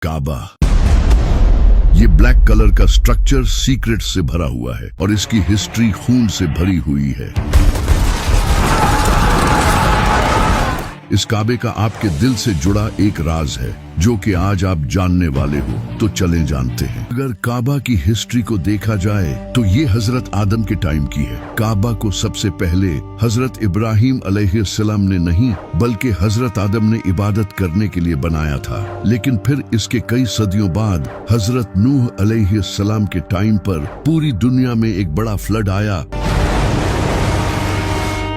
काबा। ये black colour का structure secret से भरा हुआ है और इसकी हिस्ट्री खून से भरी हुई है। इस काबे का आपके दिल से जुड़ा एक राज है जो कि आज आप जानने वाले हो, तो चलें जानते हैं। अगर काबा की हिस्ट्री को देखा जाए तो ये हजरत आदम के टाइम की है। काबा को सबसे पहले हजरत इब्राहिम अलैहिस्सलाम ने नहीं बल्कि हजरत आदम ने इबादत करने के लिए बनाया था। लेकिन फिर इसके कई सदियों बाद हजरत नूह अलैहिस्सलाम के टाइम पर पूरी दुनिया में एक बड़ा फ्लड आया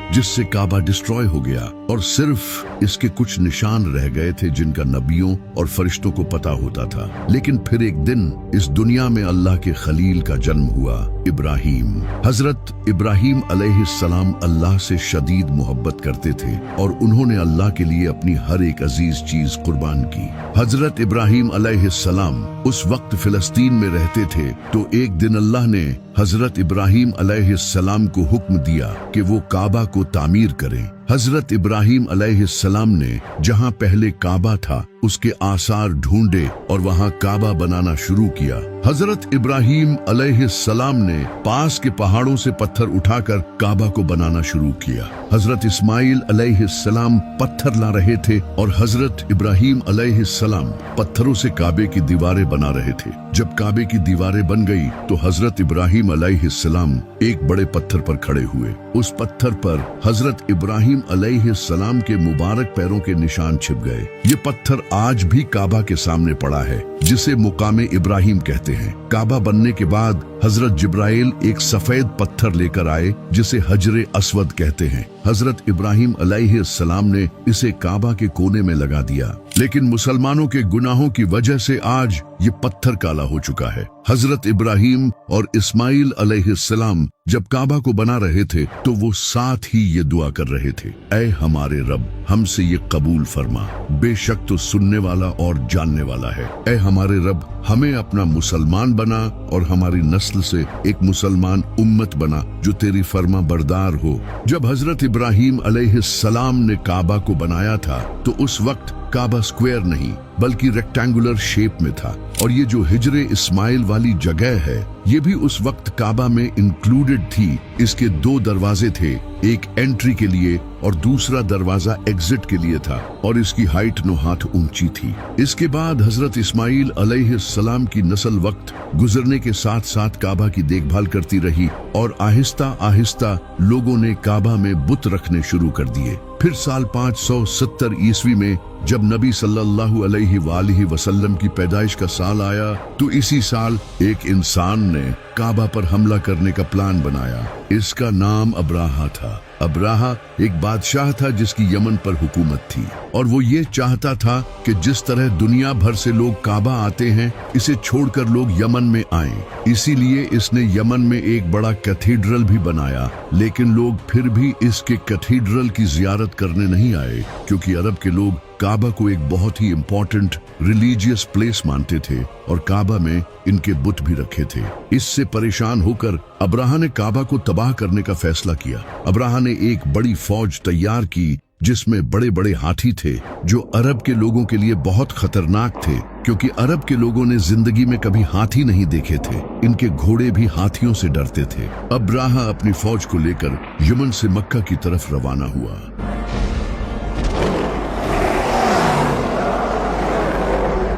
जिससे काबा डिस्ट्रॉय हो गया और सिर्फ इसके कुछ निशान रह गए थे जिनका नबियों और फरिश्तों को पता होता था। लेकिन फिर एक दिन इस दुनिया में अल्लाह के खलील का जन्म हुआ, इब्राहिम। हजरत इब्राहिम अलैहिस्सलाम अल्लाह से शदीद मोहब्बत करते थे और उन्होंने अल्लाह के लिए अपनी हर एक अजीज चीज कुर्बान की। हजरत इब्राहिम अलैहिस्सलाम उस वक्त फिलिस्तीन में रहते थे, तो एक दिन अल्लाह ने हजरत इब्राहिम अलैहिस्सलाम को हुक्म दिया कि वो काबा को तामीर करें। हजरत इब्राहिम अलैहिस्सलाम ने जहां पहले काबा था उसके आसार ढूंढे और वहां काबा बनाना शुरू किया। हजरत इब्राहिम अलैहिस्सलाम ने पास के पहाड़ों से पत्थर उठाकर काबा को बनाना शुरू किया। हजरत इस्माइल अलैहिस्सलाम पत्थर ला रहे थे और हजरत इब्राहिम अलैहिस्सलाम पत्थरों से काबे की दीवारें बना रहे थे। जब काबे की दीवारें बन गई तो हजरत इब्राहिम अलैहिस्सलाम एक बड़े पत्थर पर खड़े हुए। उस पत्थर पर हजरत इब्राहिम अलैहिस्सलाम के मुबारक पैरों के निशान छिप गए। ये पत्थर आज भी काबा के सामने पड़ा है, जिसे मुकामे इब्राहिम कहते हैं। काबा बनने के बाद हजरत जिब्राइल एक सफेद पत्थर लेकर आए जिसे हजरे अस्वद कहते हैं। हजरत इब्राहिम अलैहिस्सलाम ने इसे काबा के कोने में लगा दिया, लेकिन मुसलमानों के गुनाहों की वजह से आज ये पत्थर काला हो चुका है। हजरत इब्राहिम और इस्माइल अलैहिस्सलाम जब काबा को बना रहे थे तो वो साथ ही ये दुआ कर रहे थे, ऐ हमारे रब, हमसे ये कबूल फरमा, बेशक तो सुनने वाला और जानने वाला है। ऐ हमारे रब, हमें अपना मुसलमान बना और हमारी नस्ल से एक मुसलमान उम्मत बना जो तेरी फर्मा बरदार हो। जब हजरत इब्राहिम अलैहिस्सलाम ने काबा को बनाया था तो उस वक्त काबा स्क्वायर नहीं बल्कि रेक्टेंगुलर शेप में था, और ये जो हिजरे इस्माइल वाली जगह है ये भी उस वक्त काबा में इंक्लूडेड थी। इसके दो दरवाजे थे, एक एंट्री के लिए और दूसरा दरवाजा एग्जिट के लिए था, और इसकी हाइट 9 हाथ ऊंची थी। इसके बाद हजरत इस्माइल अलैहिस्सलाम की नस्ल वक्त गुजरने के साथ साथ काबा की देखभाल करती रही और आहिस्ता आहिस्ता लोगों ने काबा में बुत रखने शुरू कर दिए। फिर साल 570 ईस्वी में जब नबी सल्लल्लाहु अलैहि वसल्लम की पैदाइश का साल आया तो इसी साल एक इंसान ने काबा पर हमला करने का प्लान बनाया। इसका नाम अब्राहा था। अब्राहा एक बादशाह था जिसकी यमन पर हुकूमत थी, और वो ये चाहता था कि जिस तरह दुनिया भर से लोग काबा आते हैं इसे छोड़कर लोग यमन में आएं। इसीलिए इसने यमन में एक बड़ा कैथीड्रल भी बनाया, लेकिन लोग फिर भी इसके कैथीड्रल की जियारत करने नहीं आए क्योंकि अरब के लोग काबा को एक बहुत ही इम्पोर्टेंट रिलीजियस प्लेस मानते थे और काबा में इनके बुत भी रखे थे। इससे परेशान होकर अब्राहा ने काबा को तबाह करने का फैसला किया। अब्राहा ने एक बड़ी फौज तैयार की जिसमें बड़े बड़े हाथी थे जो अरब के लोगों के लिए बहुत खतरनाक थे, क्योंकि अरब के लोगों ने जिंदगी में कभी हाथी नहीं देखे थे। इनके घोड़े भी हाथियों से डरते थे। अब्राहा अपनी फौज को लेकर यमन से मक्का की तरफ रवाना हुआ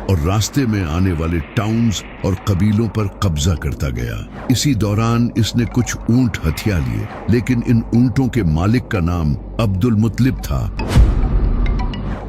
और रास्ते में आने वाले टाउन्स और कबीलों पर कब्जा करता गया। इसी दौरान इसने कुछ ऊंट हथिया लिए, लेकिन इन ऊंटों के मालिक का नाम अब्दुल मुत्तलिब था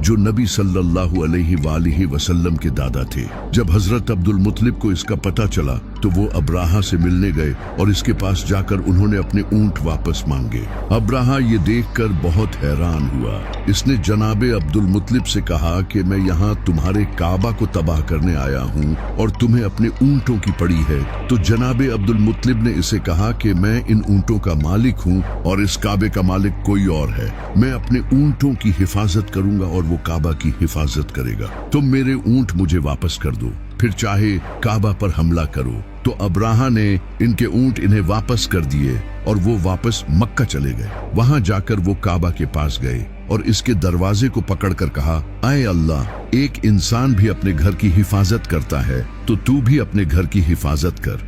जो नबी सल्लल्लाहु अलैहि वसल्लम के दादा थे। जब हजरत अब्दुल मुत्तलिब को इसका पता चला तो वो अब्राहा से मिलने गए और इसके पास जाकर उन्होंने अपने ऊंट वापस मांगे। अब्राहा ये देखकर बहुत हैरान हुआ। इसने जनाबे अब्दुल मुत्तलिब से कहा कि मैं यहाँ तुम्हारे काबा को तबाह करने आया हूँ और तुम्हें अपने ऊंटों की पड़ी है। तो जनाबे अब्दुल मुत्तलिब ने इसे कहा कि मैं इन ऊंटों का मालिक हूँ और इस काबे का मालिक कोई और है। मैं अपने ऊंटों की हिफाजत करूंगा और वो काबा की हिफाजत करेगा। तुम मेरे ऊंट मुझे वापस कर दो। फिर चाहे काबा पर हमला करो। तो अब्राहा ने इनके ऊंट इन्हें वापस कर दिए और वो वापस मक्का चले गए। वहां जाकर वो काबा के पास गए और इसके दरवाजे को पकड़कर कहा, आए अल्लाह, एक इंसान भी अपने घर की हिफाजत करता है तो तू भी अपने घर की हिफाजत कर।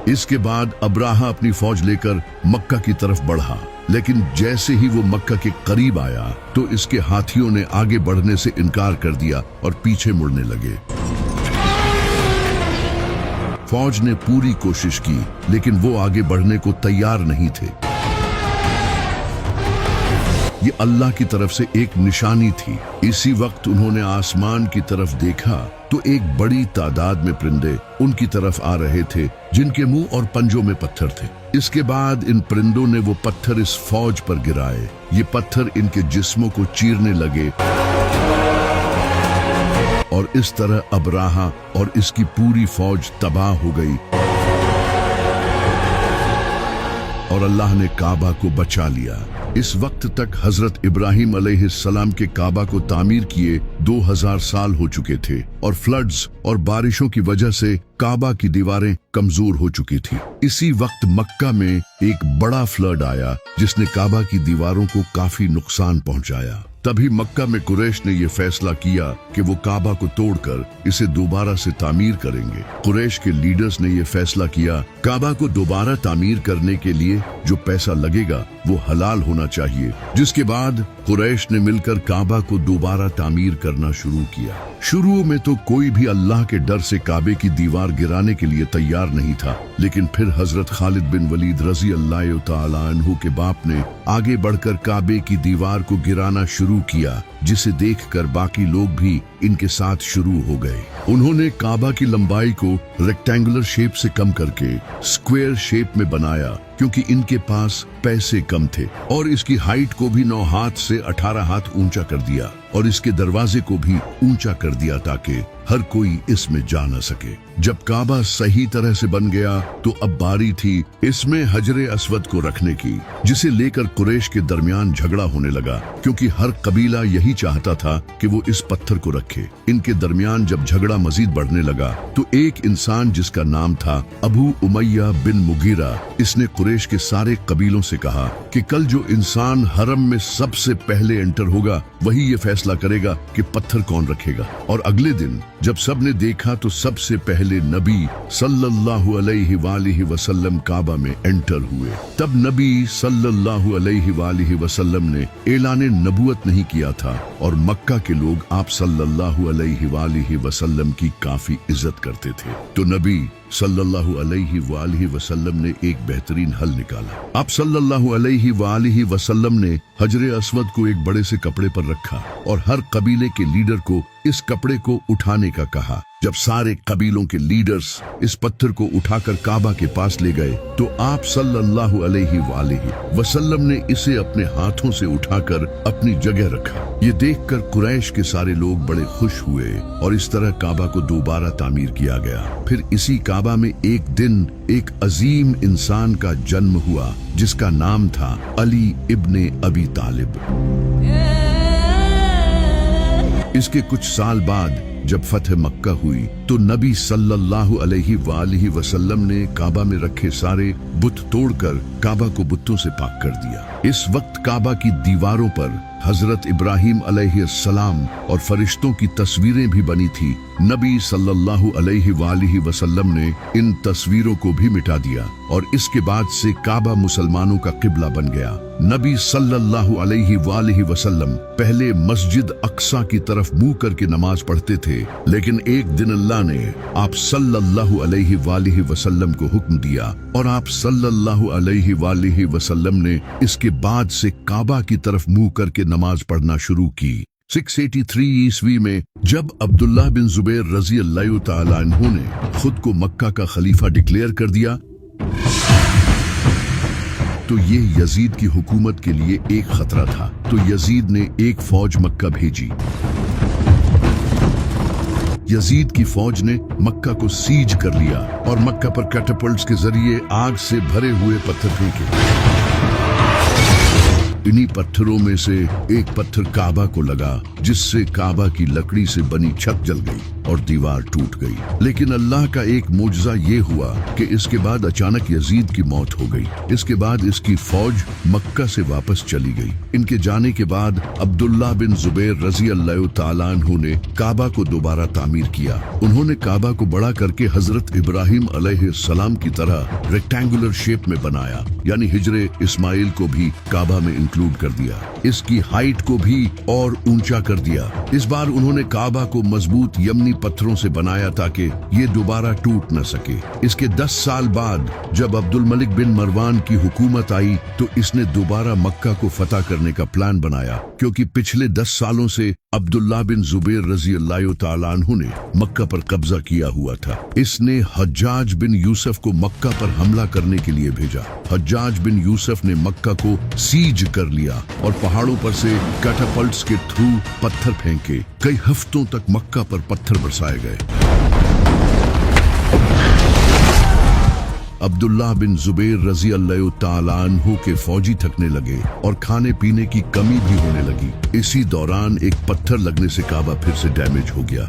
इसके बाद अब्राहा अपनी फौज लेकर मक्का की तरफ बढ़ा, लेकिन जैसे ही वो मक्का के करीब आया तो इसके हाथियों ने आगे बढ़ने से इनकार कर दिया और पीछे मुड़ने लगे। फौज ने पूरी कोशिश की, लेकिन वो आगे बढ़ने को तैयार नहीं थे। ये अल्लाह की तरफ से एक निशानी थी। इसी वक्त उन्होंने आसमान की तरफ देखा तो एक बड़ी तादाद में परिंदे उनकी तरफ आ रहे थे, जिनके मुंह और पंजों में पत्थर थे। इसके बाद इन परिंदों ने वो पत्थर इस फौज पर गिराए। ये पत्थर इनके जिस्मों को चीरने लगे और इस तरह अब्राहा और इसकी पूरी फौज तबाह हो गई और अल्लाह ने काबा को बचा लिया। इस वक्त तक हजरत इब्राहिम अलैहिस्सलाम के काबा को तामीर किए 2000 साल हो चुके थे और फ्लड्स और बारिशों की वजह से काबा की दीवारें कमजोर हो चुकी थी। इसी वक्त मक्का में एक बड़ा फ्लड आया जिसने काबा की दीवारों को काफी नुकसान पहुंचाया। तभी मक्का में कुरैश ने यह फैसला किया कि वो काबा को तोड़कर इसे दोबारा से तामीर करेंगे। कुरैश के लीडर्स ने यह फैसला किया, काबा को दोबारा तामीर करने के लिए जो पैसा लगेगा वो हलाल होना चाहिए। जिसके बाद कुरैश ने मिलकर काबा को दोबारा तामीर करना शुरू किया। शुरू में तो कोई भी अल्लाह के डर से काबे की दीवार गिराने के लिए तैयार नहीं था, लेकिन फिर हजरत खालिद बिन वलीद रजी अल्लाह तआला अन्हु के बाप ने आगे बढ़कर काबे की दीवार को गिराना शुरू किया, जिसे देखकर बाकी लोग भी इनके साथ शुरू हो गए। उन्होंने काबा की लंबाई को रेक्टेंगुलर शेप से कम करके स्क्वायर शेप में बनाया, क्योंकि इनके पास पैसे कम थे, और इसकी हाइट को भी 9 हाथ से 18 हाथ ऊंचा कर दिया और इसके दरवाजे को भी ऊंचा कर दिया ताकि हर कोई इसमें जा न सके। जब काबा सही तरह से बन गया तो अब बारी थी इसमें हजरे अस्वद को रखने की, जिसे लेकर कुरैश के दरमियान झगड़ा होने लगा, क्योंकि हर कबीला यही चाहता था कि वो इस पत्थर को रखे। इनके दरमियान जब झगड़ा मजीद बढ़ने लगा तो एक इंसान जिसका नाम था अबू उमैया बिन मुगीरा, इसने कुरैश के सारे कबीलों से कहा कि कल जो इंसान हरम में सबसे पहले एंटर होगा वही ये फैसला करेगा कि पत्थर कौन रखेगा। और अगले दिन जब सबने देखा तो सबसे पहले नबी सल्लल्लाहु अलैहि वसल्लम काबा में एंटर हुए। तब नबी सल्लल्लाहु अलैहि वसल्लम ने ऐलान नबूवत नहीं किया था और मक्का के लोग आप सल्लल्लाहु अलैहि वसल्लम की काफी इज्जत करते थे। तो नबी सल्लल्लाहु अलैहि वसल्लम ने एक बेहतरीन हल निकाला। आप सल्लल्लाहु अलैहि वसल्लम ने हजरे अस्वद को एक बड़े से कपड़े पर रखा और हर कबीले के लीडर को इस कपड़े को उठाने का कहा। जब सारे कबीलों के लीडर्स इस पत्थर को उठाकर काबा के पास ले गए तो आप सल्लल्लाहु अलैहि वसल्लम ने इसे अपने हाथों से उठाकर अपनी जगह रखा। ये देखकर कुरैश के सारे लोग बड़े खुश हुए और इस तरह काबा को दोबारा तामीर किया गया। फिर इसी काबा में एक दिन एक अजीम इंसान का जन्म हुआ जिसका नाम था अली इब्ने अबी तालिब। इसके कुछ साल बाद जब फतह मक्का हुई तो नबी सल्लल्लाहु अलैहि वसल्लम ने काबा में रखे सारे बुत तोड़कर काबा को बुतों से पाक कर दिया। इस वक्त काबा की दीवारों पर हजरत इब्राहिम अलैहिस्सलाम और फरिश्तों की तस्वीरें भी बनी थी। नबी सल्लल्लाहु अलैहि वसल्लम ने इन तस्वीरों को भी मिटा दिया और इसके बाद से काबा मुसलमानों का किबला बन गया। नबी सल्लल्लाहु अलैहि वसल्लम पहले मस्जिद अक्सा की तरफ मुंह करके नमाज पढ़ते थे, लेकिन एक दिन अल्लाह ने आप सल्लल्लाहु अलैहि वसल्लम को हुक्म दिया और आप सल्लल्लाहु अलैहि वसल्लम ने इसके बाद से काबा की तरफ मुंह करके नमाज पढ़ना शुरू की। 683 ईस्वी में जब अब्दुल्लाह बिन जुबैर रजी अल्लाह तआला अन्हु ने खुद को मक्का का खलीफा डिक्लेयर कर दिया तो ये यजीद की हुकूमत के लिए एक खतरा था। तो यजीद ने एक फौज मक्का भेजी। यजीद की फौज ने मक्का को सीज कर लिया और मक्का पर कैटapults के जरिए आग से भरे हुए पत्थर फेंके। इन्हीं पत्थरों में से एक पत्थर काबा को लगा, जिससे काबा की लकड़ी से बनी छत जल गई और दीवार टूट गई। लेकिन अल्लाह का एक मोजज़ा ये हुआ कि इसके बाद अचानक यजीद की मौत हो गई। इसके बाद इसकी फौज मक्का से वापस चली गई। इनके जाने के बाद अब्दुल्ला बिन जुबैर रजी अल्लाह तआला अन्हु ने काबा को दोबारा तामीर किया। उन्होंने काबा को बड़ा करके हजरत इब्राहिम अलैहिस्सलाम की तरह रेक्टेंगुलर शेप में बनाया, यानी हिजरे इस्माइल को भी काबा में इंक्लूड कर दिया। इसकी हाइट को भी और ऊंचा कर दिया। इस बार उन्होंने काबा को मजबूत यमनी पत्थरों से बनाया ताकि ये दोबारा टूट न सके। इसके 10 साल बाद जब अब्दुल मलिक बिन मरवान की हुकूमत आई तो इसने दोबारा मक्का को फतह करने का प्लान बनाया, क्योंकि पिछले 10 सालों से अब्दुल्ला बिन जुबैर रजी अल्लाह तआला अन्हु ने मक्का पर कब्जा किया हुआ था। इसने हज्जाज बिन यूसुफ को मक्का पर हमला करने के लिए भेजा। हज्जाज बिन यूसुफ ने मक्का को सीज कर लिया और पहाड़ों पर से कैटापल्ट्स के थ्रू पत्थर फेंके। कई हफ्तों तक मक्का पर पत्थर बरसाए गए। अब्दुल्ला बिन जुबैर रजी अल्लाह तआला अन्हु के फौजी थकने लगे और खाने पीने की कमी भी होने लगी। इसी दौरान एक पत्थर लगने से काबा फिर से डैमेज हो गया,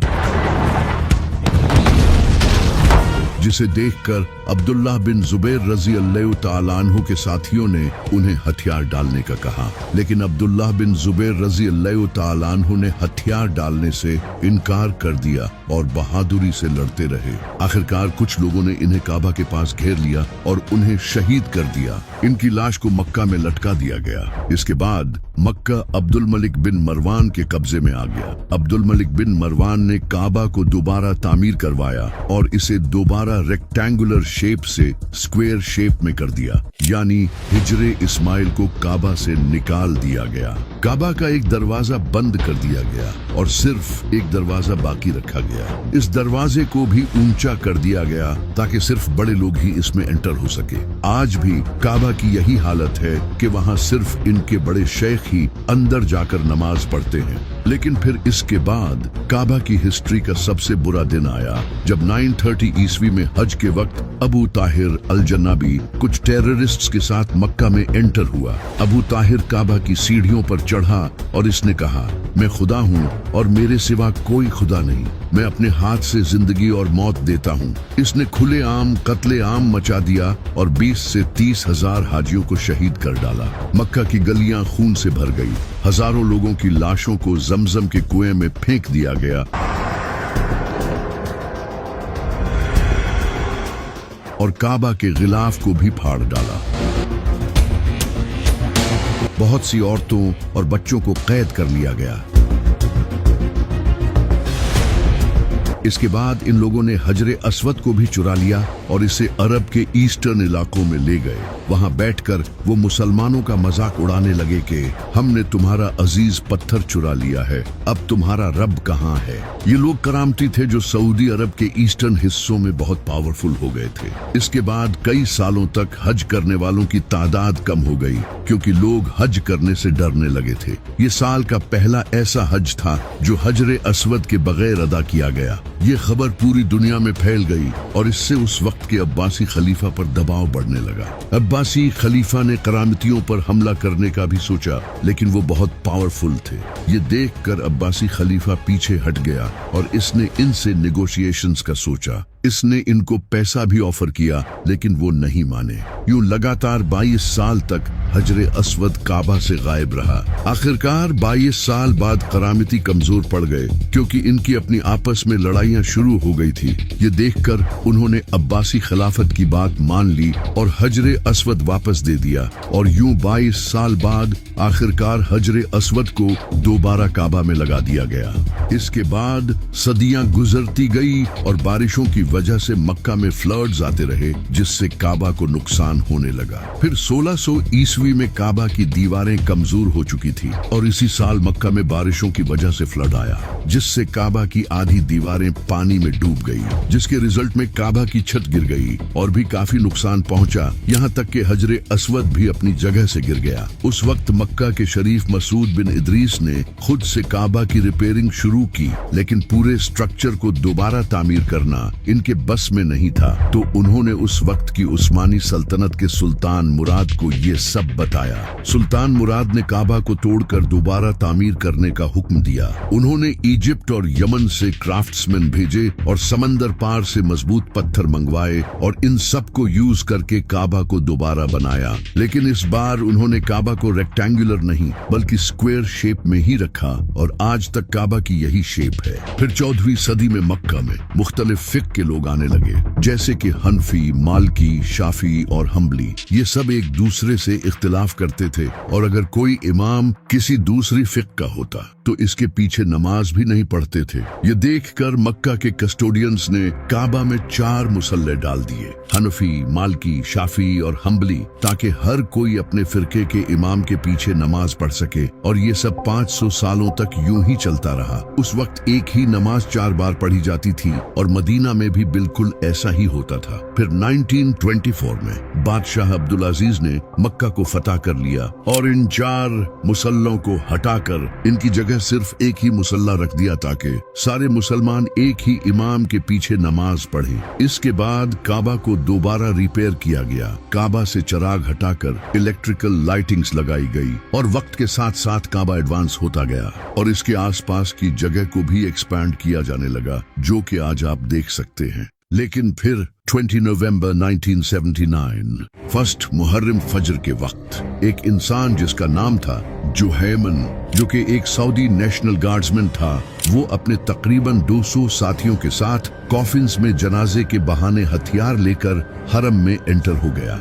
जिसे देखकर अब्दुल्ला बिन जुबैर रजी अल्लाह तआला अन्हु के साथियों ने उन्हें हथियार डालने का कहा। लेकिन अब्दुल्ला बिन जुबैर रजी अल्लाह तआला अन्हु ने हथियार डालने से इनकार कर दिया और बहादुरी से लड़ते रहे। आखिरकार कुछ लोगों ने इन्हें काबा के पास घेर लिया और उन्हें शहीद कर दिया। इनकी लाश को मक्का में लटका दिया गया। इसके बाद मक्का अब्दुल मलिक बिन मरवान के कब्जे में आ गया। अब्दुल मलिक बिन मरवान ने काबा को दोबारा तामीर करवाया और इसे दोबारा रेक्टेंगुलर शेप से स्क्वायर शेप में कर दिया, यानी हिजरे इस्माइल को काबा से निकाल दिया गया। काबा का एक दरवाजा बंद कर दिया गया और सिर्फ एक दरवाजा बाकी रखा गया। इस दरवाजे को भी ऊंचा कर दिया गया ताकि सिर्फ बड़े लोग ही इसमें एंटर हो सके। आज भी काबा की यही हालत है कि वहाँ सिर्फ इनके बड़े शेख ही अंदर जाकर नमाज पढ़ते हैं। लेकिन फिर इसके बाद काबा की हिस्ट्री का सबसे बुरा दिन आया जब 930 ईस्वी में हज के वक्त अबू ताहिर अल जन्नाबी कुछ टेररिस्ट्स के साथ मक्का में एंटर हुआ। अबू ताहिर काबा की सीढ़ियों पर चढ़ा और इसने कहा, मैं खुदा हूँ और मेरे सिवा कोई खुदा नहीं। मैं अपने हाथ से जिंदगी और मौत देता हूँ। इसने खुलेआम कत्ले आम मचा दिया और 20 से 30 हजार हाजियों को शहीद कर डाला। मक्का की गलियां खून से भर गई। हजारों लोगों की लाशों को जमजम के कुएं में फेंक दिया गया और काबा के गिलाफ को भी फाड़ डाला। बहुत सी औरतों और बच्चों को कैद कर लिया गया। इसके बाद इन लोगों ने हजरे अस्वद को भी चुरा लिया और इसे अरब के ईस्टर्न इलाकों में ले गए। वहां बैठकर वो मुसलमानों का मजाक उड़ाने लगे कि हमने तुम्हारा अजीज पत्थर चुरा लिया है, अब तुम्हारा रब कहाँ है। ये लोग करामती थे जो सऊदी अरब के ईस्टर्न हिस्सों में बहुत पावरफुल हो गए थे। इसके बाद कई सालों तक हज करने वालों की तादाद कम हो गई क्योंकि लोग हज करने से डरने लगे थे। ये साल का पहला ऐसा हज था जो हजरे अस्वद के बगैर अदा किया गया। ये खबर पूरी दुनिया में फैल गई और इससे उस वक्त के अब्बासी खलीफा पर दबाव बढ़ने लगा। अब्बासी खलीफा ने करामतियों पर हमला करने का भी सोचा, लेकिन वो बहुत पावरफुल थे। ये देखकर अब्बासी खलीफा पीछे हट गया और इसने इनसे नेगोशिएशंस का सोचा। इसने इनको पैसा भी ऑफर किया, लेकिन वो नहीं माने। यूं लगातार 22 साल तक हजरे अस्वद काबा से गायब रहा। आखिरकार 22 साल बाद करामती कमजोर पड़ गए क्योंकि इनकी अपनी आपस में लड़ाइयां शुरू हो गई थी। ये देखकर उन्होंने अब्बासी खिलाफत की बात मान ली और हजरे अस्वद वापस दे दिया और यूं 22 साल बाद आखिरकार हजरे अस्वद को दोबारा काबा में लगा दिया गया। इसके बाद सदियां गुजरती गई और बारिशों की वजह से मक्का में फ्लड्स आते रहे, जिससे काबा को नुकसान होने लगा। फिर 1600 ईस्वी में काबा की दीवारें कमजोर हो चुकी थी और इसी साल मक्का में बारिशों की वजह से फ्लड आया, जिससे काबा की आधी दीवारें पानी में डूब गई, जिसके रिजल्ट में काबा की छत गिर गई और भी काफी नुकसान पहुंचा। यहाँ तक कि हजरे अस्वद भी अपनी जगह से गिर गया। उस वक्त मक्का के शरीफ मसूद बिन इदरीस ने खुद से काबा की रिपेयरिंग शुरू की, लेकिन पूरे स्ट्रक्चर को दोबारा तामीर करना इनके बस में नहीं था। तो उन्होंने उस वक्त की उस्मानी सल्तनत के सुल्तान मुराद को ये सब बताया। सुल्तान मुराद ने काबा को तोड़कर दोबारा तामीर करने का हुक्म दिया। उन्होंने इजिप्ट और यमन से क्राफ्ट्समैन भेजे और समंदर पार से मजबूत पत्थर मंगवाए और इन सब को यूज करके काबा को दोबारा बनाया। लेकिन इस बार उन्होंने काबा को रेक्टेंगुलर नहीं बल्कि स्क्वायर शेप में ही रखा और आज तक काबा की यही शेप है। फिर 14वीं सदी में मक्का में मुख्तलिफ फिक के लोग आने लगे, जैसे कि हनफी, मालकी, शाफी और हम्बली। ये सब एक दूसरे से इख्तिलाफ करते थे और अगर कोई इमाम किसी दूसरी फिक का होता तो इसके पीछे नमाज भी नहीं पढ़ते थे। ये देखकर मक्का के कस्टोडियंस ने काबा में 4 मुसल्ले डाल दिए, हनफी, मालकी, शाफी और हम्बली, ताकि हर कोई अपने फिरके के इमाम के पीछे नमाज पढ़ सके। और ये सब 500 सालों तक यूं ही चलता रहा। उस वक्त एक ही नमाज 4 बार पढ़ी जाती थी और मदीना में भी बिल्कुल ऐसा ही होता था। फिर 1924 में बादशाह अब्दुल अजीज ने मक्का को फतह कर लिया और इन 4 मुसल्लों को हटाकर इनकी जगह सिर्फ एक ही मुसल्ला रख दिया ताकि सारे मुसलमान एक ही इमाम के पीछे नमाज पढ़ें। इसके बाद काबा को दोबारा रिपेयर किया गया। काबा से चिराग हटाकर इलेक्ट्रिकल लाइटिंग्स लगाई गई और वक्त के साथ साथ काबा एडवांस होता गया और इसके आसपास की जगह को भी एक्सपैंड किया जाने लगा, जो कि आज आप देख सकते हैं। लेकिन फिर 20 नवंबर 1979 फर्स्ट मुहर्रम फजर के वक्त एक इंसान जिसका नाम था जुहैमन, जो कि एक सऊदी नेशनल गार्ड्समैन था, वो अपने तकरीबन 200 साथियों के साथ कॉफिन्स में जनाजे के बहाने हथियार लेकर हरम में एंटर हो गया।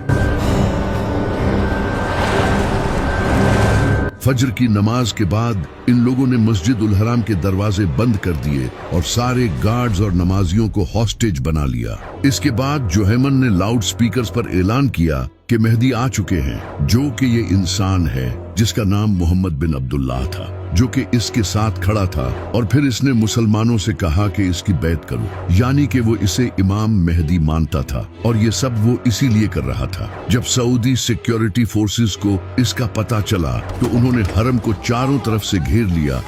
फजर की नमाज के बाद इन लोगों ने मस्जिद उल हराम के दरवाजे बंद कर दिए और सारे गार्ड्स और नमाजियों को हॉस्टेज बना लिया। इसके बाद जुहैमन ने लाउड स्पीकर्स पर ऐलान किया कि मेहदी आ चुके हैं, जो कि ये इंसान है जिसका नाम मोहम्मद बिन अब्दुल्लाह था, जो कि इसके साथ खड़ा था। और फिर इसने मुसलमानों से कहा कि इसकी बैत करो, यानी कि वो इसे इमाम मेहदी मानता था और ये सब वो इसीलिए कर रहा था। जब सऊदी सिक्योरिटी फोर्सेस को इसका पता चला तो उन्होंने हरम को चारों तरफ से घेर लिया,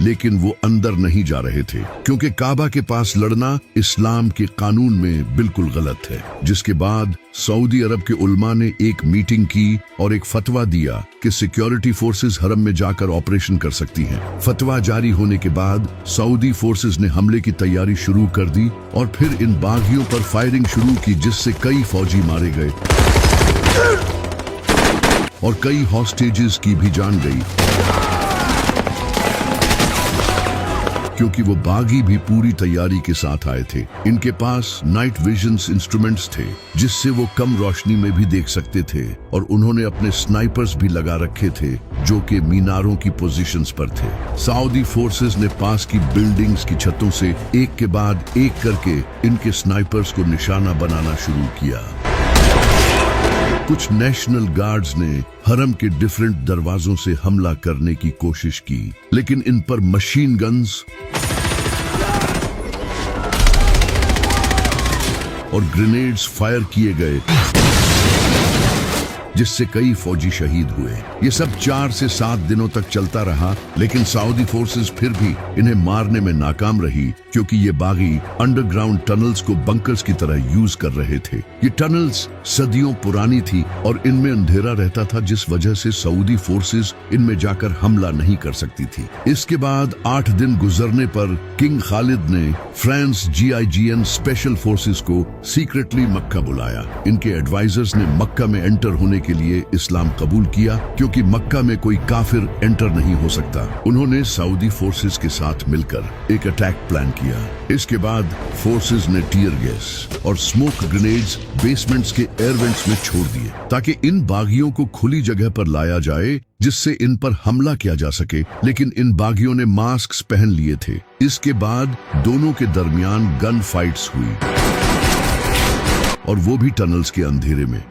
लेकिन वो अंदर नहीं जा रहे थे क्योंकि काबा के पास लड़ना इस्लाम के कानून में बिल्कुल गलत है। जिसके बाद सऊदी अरब के उलमा ने एक मीटिंग की और एक फतवा दिया कि सिक्योरिटी फोर्सेस हरम में जाकर ऑपरेशन कर सकती हैं। फतवा जारी होने के बाद सऊदी फोर्सेस ने हमले की तैयारी शुरू कर दी और फिर इन बागियों पर फायरिंग शुरू की, जिससे कई फौजी मारे गए और कई हॉस्टेजेस की भी जान गई, क्योंकि वो बागी भी पूरी तैयारी के साथ आए थे। इनके पास नाइट विजन्स इंस्ट्रूमेंट्स थे जिससे वो कम रोशनी में भी देख सकते थे और उन्होंने अपने स्नाइपर्स भी लगा रखे थे जो कि मीनारों की पोजीशंस पर थे। सऊदी फोर्सेस ने पास की बिल्डिंग्स की छतों से एक के बाद एक करके इनके स्नाइपर्स को निशाना बनाना शुरू किया। कुछ नेशनल गार्ड्स ने हरम के डिफरेंट दरवाजों से हमला करने की कोशिश की, लेकिन इन पर मशीन गन्स और ग्रेनेड्स फायर किए गए, जिससे कई फौजी शहीद हुए। ये सब 4 से 7 दिनों तक चलता रहा, लेकिन सऊदी फोर्सेस फिर भी इन्हें मारने में नाकाम रही क्योंकि ये बागी अंडरग्राउंड टनल्स को बंकर्स की तरह यूज कर रहे थे। ये टनल्स सदियों पुरानी थी और इनमें अंधेरा रहता था, जिस वजह से सऊदी फोर्सेस इनमें जाकर हमला नहीं कर सकती थी। इसके बाद 8 दिन गुजरने पर किंग खालिद ने फ्रांस GIGN स्पेशल फोर्सेस को सीक्रेटली मक्का बुलाया। इनके एडवाइजर्स ने मक्का में एंटर होने के लिए इस्लाम कबूल किया क्योंकि मक्का में कोई काफिर एंटर नहीं हो सकता। उन्होंने सऊदी फोर्सेस के साथ मिलकर एक अटैक प्लान किया। इसके बाद फोर्सेस ने टीयर गैस और स्मोक ग्रेनेड्स बेसमेंट्स के एयर वेंट्स में छोड़ दिए ताकि इन बागियों को खुली जगह पर लाया जाए जिससे इन पर हमला किया जा सके, लेकिन इन बागियों ने मास्क पहन लिए थे। इसके बाद दोनों के दरमियान गन फाइट्स हुई और वो भी टनल्स के अंधेरे में।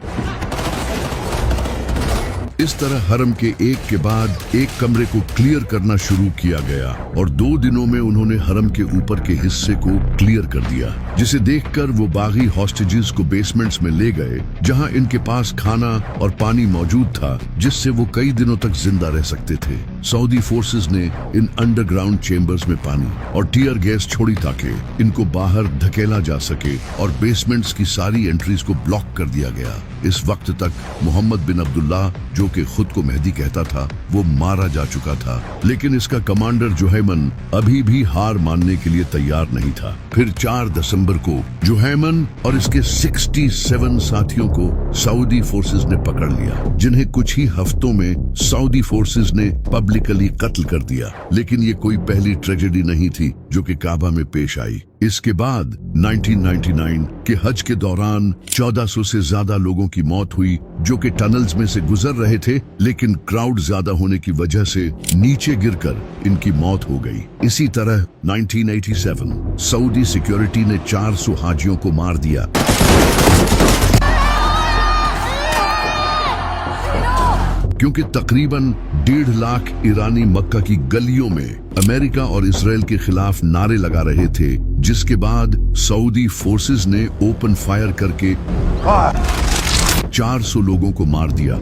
इस तरह हरम के एक के बाद एक कमरे को क्लियर करना शुरू किया गया और 2 दिनों में उन्होंने हरम के ऊपर के हिस्से को क्लियर कर दिया, जिसे देखकर वो बागी हॉस्टेजेस को बेसमेंट्स में ले गए जहां इनके पास खाना और पानी मौजूद था, जिससे वो कई दिनों तक जिंदा रह सकते थे। सऊदी फोर्सेस ने इन अंडरग्राउंड चेंबर्स में पानी और टीयर गैस छोड़ी ताकि इनको बाहर धकेला जा सके और बेसमेंट्स की सारी एंट्रीज को ब्लॉक कर दिया गया। इस वक्त तक मोहम्मद बिन अब्दुल्लाह, जो कि खुद को मेहदी कहता था, वो मारा जा चुका था, लेकिन इसका कमांडर जुहैमन अभी भी हार मानने के लिए तैयार नहीं था। फिर 4 दिसंबर को जुहैमन और इसके 67 साथियों को सऊदी फोर्सेस ने पकड़ लिया, जिन्हें कुछ ही हफ्तों में सऊदी फोर्सेस ने पब्लिकली कत्ल कर दिया। लेकिन ये कोई पहली ट्रेजेडी नहीं थी जो कि काबा में पेश आई। इसके बाद 1999 के हज के दौरान 1400 से ज्यादा लोगों की मौत हुई, जो कि टनल्स में से गुजर रहे थे, लेकिन क्राउड ज्यादा होने की वजह से नीचे गिरकर इनकी मौत हो गई। इसी तरह 1987 सऊदी सिक्योरिटी ने 400 हाजियों को मार दिया। क्योंकि तकरीबन 1.5 लाख ईरानी मक्का की गलियों में अमेरिका और इसराइल के खिलाफ नारे लगा रहे थे, जिसके बाद सऊदी फोर्सेस ने ओपन फायर करके 400 लोगों को मार दिया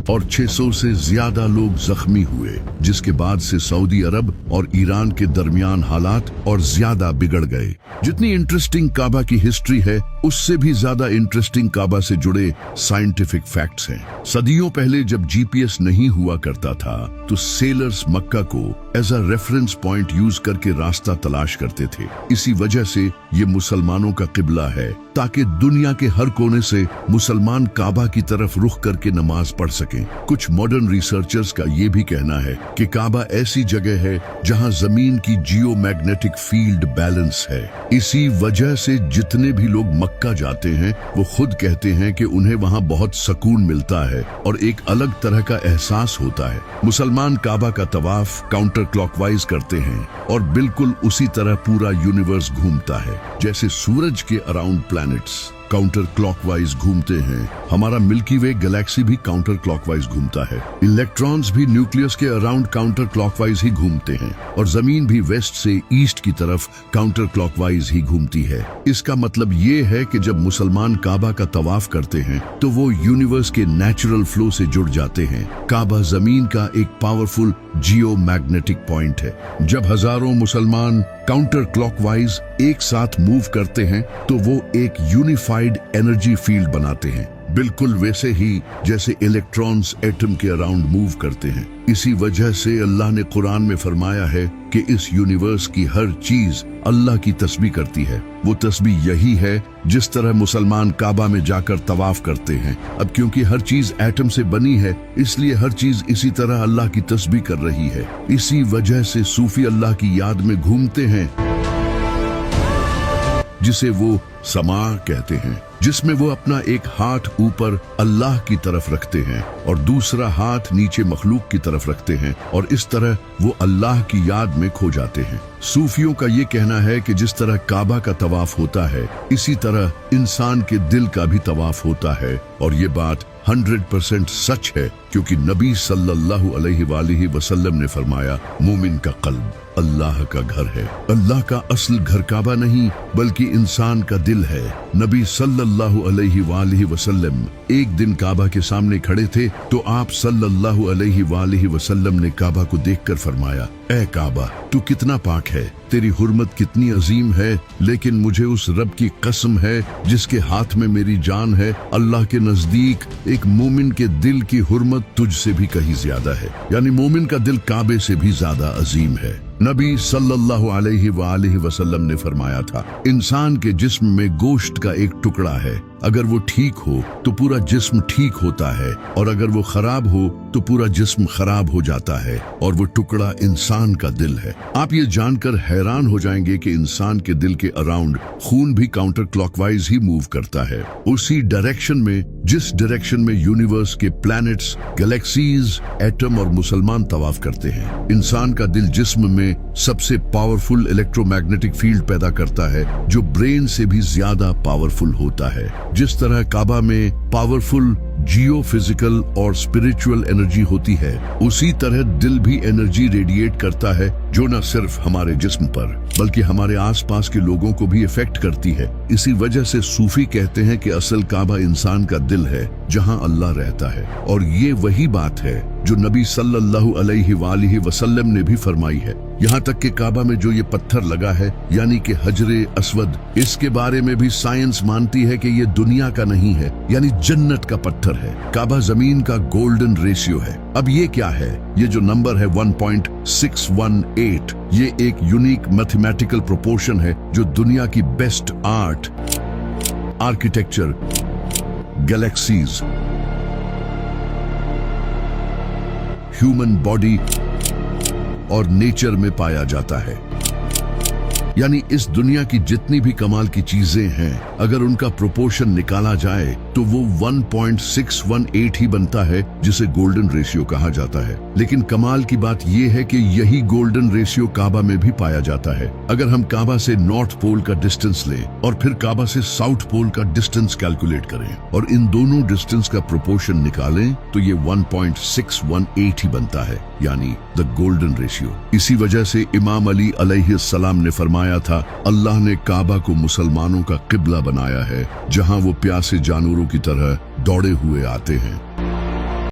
और 600 से ज्यादा लोग जख्मी हुए, जिसके बाद से सऊदी अरब और ईरान के दरमियान हालात और ज्यादा बिगड़ गए। जितनी इंटरेस्टिंग काबा की हिस्ट्री है, उससे भी ज्यादा इंटरेस्टिंग काबा से जुड़े साइंटिफिक फैक्ट्स हैं। सदियों पहले जब जीपीएस नहीं हुआ करता था, तो सेलर्स मक्का को as a reference point use करके रास्ता तलाश करते थे। इसी वजह से ये मुसलमानों का किबला है, ताकि दुनिया के हर कोने से मुसलमान काबा की तरफ रुख करके नमाज पढ़ सकें। कुछ मॉडर्न रिसर्चर्स का ये भी कहना है कि काबा ऐसी जगह है जहां जमीन की जियोमैग्नेटिक फील्ड बैलेंस है। इसी वजह से जितने भी लोग मक्का जाते हैं, वो खुद कहते हैं कि उन्हें वहां बहुत सुकून मिलता है और एक अलग तरह का एहसास होता है। मुसलमान काबा का तवाफ काउंटर क्लॉकवाइज करते हैं और बिल्कुल उसी तरह पूरा यूनिवर्स घूमता है, जैसे सूरज के अराउंड प्लैनेट्स काउंटर क्लॉकवाइज घूमते हैं। हमारा मिल्की वे गैलेक्सी भी काउंटर क्लॉकवाइज घूमता है। इलेक्ट्रॉन्स भी न्यूक्लियस के अराउंड काउंटर क्लॉकवाइज ही घूमते हैं और जमीन भी वेस्ट से ईस्ट की तरफ काउंटर क्लॉकवाइज ही घूमती है। इसका मतलब ये है कि जब मुसलमान काबा का तवाफ करते हैं, तो वो यूनिवर्स के नेचुरल फ्लो से जुड़ जाते हैं। काबा जमीन का एक पावरफुल जियोमैग्नेटिक पॉइंट है। जब हजारों मुसलमान काउंटर क्लॉकवाइज एक साथ मूव करते हैं, तो वो एक यूनिफाइड एनर्जी फील्ड बनाते हैं, बिल्कुल वैसे ही जैसे इलेक्ट्रॉन्स एटम के अराउंड मूव करते हैं। इसी वजह से अल्लाह ने कुरान में फरमाया है कि इस यूनिवर्स की हर चीज अल्लाह की तस्बीह करती है। वो तस्बीह यही है जिस तरह मुसलमान काबा में जाकर तवाफ करते हैं। अब क्योंकि हर चीज एटम से बनी है, इसलिए हर चीज इसी तरह अल्लाह की तस्बीह कर रही है। इसी वजह से सूफी अल्लाह की याद में घूमते हैं, जिसे वो समा कहते हैं, जिसमें वो अपना एक हाथ ऊपर अल्लाह की तरफ रखते हैं और दूसरा हाथ नीचे मखलूक की तरफ रखते हैं, और इस तरह वो अल्लाह की याद में खो जाते हैं। सूफियों का ये कहना है कि जिस तरह काबा का तवाफ होता है, इसी तरह इंसान के दिल का भी तवाफ होता है, और ये बात 100% सच है, क्योंकि नबी सल्लल्लाहु अलैहि वसल्लम ने फरमाया, मोमिन का कल्ब अल्लाह का घर है। अल्लाह का असल घर काबा नहीं, बल्कि इंसान का दिल है। नबी सल्लल्लाहु अलैहि वसल्लम एक दिन काबा के सामने खड़े थे, तो आप सल्लल्लाहु अलैहि वसल्लम ने काबा को देखकर फरमाया, ऐ काबा, तू कितना पाक है, तेरी हुर्मत कितनी अजीम है, लेकिन मुझे उस रब की कसम है जिसके हाथ में मेरी जान है, अल्लाह के नजदीक एक मोमिन के दिल की हुर्मत तुझसे भी कहीं ज्यादा है। यानी मोमिन का दिल काबे से भी ज्यादा अजीम है। नबी सल्लल्लाहु अलैहि वसल्लम ने फरमाया था, इंसान के जिस्म में गोश्त का एक टुकड़ा है, अगर वो ठीक हो तो पूरा जिस्म ठीक होता है, और अगर वो खराब हो तो पूरा जिस्म खराब हो जाता है, और वो टुकड़ा इंसान का दिल है। आप ये जानकर हैरान हो जाएंगे कि इंसान के दिल के अराउंड खून भी काउंटर क्लॉकवाइज ही मूव करता है, उसी डायरेक्शन में जिस डायरेक्शन में यूनिवर्स के प्लैनेट्स, गैलेक्सीज, एटम और मुसलमान तवाफ करते हैं। इंसान का दिल जिस्म में सबसे पावरफुल इलेक्ट्रोमैग्नेटिक फील्ड पैदा करता है, जो ब्रेन से भी ज्यादा पावरफुल होता है। जिस तरह काबा में पावरफुल जियो फिजिकल और स्पिरिचुअल एनर्जी होती है, उसी तरह दिल भी एनर्जी रेडिएट करता है, जो न सिर्फ हमारे जिस्म पर बल्कि हमारे आसपास के लोगों को भी इफेक्ट करती है। इसी वजह से सूफी कहते हैं कि असल काबा इंसान का दिल है, जहां अल्लाह रहता है। और ये वही बात है जो नबी सल्लल्लाहु अलैहि वसल्लम ने भी फरमाई है। यहाँ तक कि काबा में जो ये पत्थर लगा है, यानी कि हजरे अस्वद, इसके बारे में भी साइंस मानती है कि ये दुनिया का नहीं है, यानी जन्नत का पत्थर है। काबा जमीन का गोल्डन रेशियो है। अब ये क्या है? ये जो नंबर है 1.618, ये एक यूनिक मैथमेटिकल प्रोपोर्शन है जो दुनिया की best art, architecture, galaxies, human body और नेचर में पाया जाता है। यानी इस दुनिया की जितनी भी कमाल की चीजें हैं, अगर उनका प्रोपोर्शन निकाला जाए तो वो 1.618 ही बनता है, जिसे गोल्डन रेशियो कहा जाता है। लेकिन कमाल की बात यह है कि यही गोल्डन रेशियो काबा में भी पाया जाता है। अगर हम काबा से नॉर्थ पोल का डिस्टेंस लें और फिर काबा से साउथ पोल का डिस्टेंस कैलकुलेट करें और इन दोनों डिस्टेंस का प्रोपोर्शन निकालें तो ये 1.618 ही बनता है, यानी द गोल्डन रेशियो। इसी वजह से इमाम अली अलैहिस्सलाम ने फरमाया था, अल्लाह ने काबा को मुसलमानों का किबला बनाया है, जहां वो प्यासे जानवरों की तरह दौड़े हुए आते हैं।